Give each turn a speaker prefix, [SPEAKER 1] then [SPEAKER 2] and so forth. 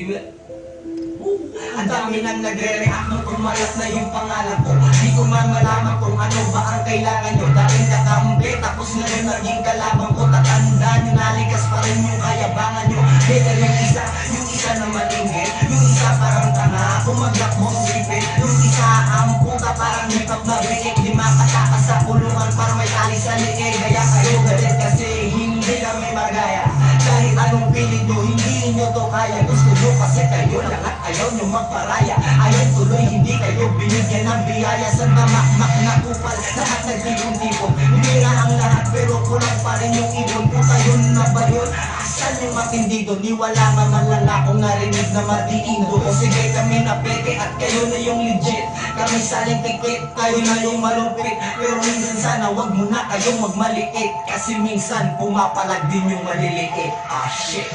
[SPEAKER 1] Ang dami nang nagre-react nung kumalat na yung pangalan ko. Di ko man malaman kung ano ba ang kailangan nyo. Dahil nakambe, tapos ngayon naging kalabang ko. Tatandaan nyo, nalikas pa rin yung kayabangan nyo. Better yung isa na malingit. Yung isa parang tanga, kumagak mo sipin. Yung isa ang puta parang hipap na biik. Di makatakas sa kulungan para may tali sa liig. Kaya kayo galit kasi hindi kami magaya. Kahit anong pilit nyo, hindi nyo to kaya. Gusto nyo kasi kayo lahat ayaw nyo magparaya. Ayaw tuloy, hindi kayo binigyan ng biyaya. Sa namakmak na kupal, lahat nagtipon-tipon. Hindi na ang lahat pero kulang pa rin yung ibon. Puta yun na ba yun? Asan yung matindi doon? Di wala man lang akong narinig na matiin doon. O sige kami na peke at kayo na yung legit. Kami saling tikit, kayo na yung malupit. Pero minsan sana wag mo na kayong magmaliit. Kasi minsan pumapalag din yung maliliit. Ah shit.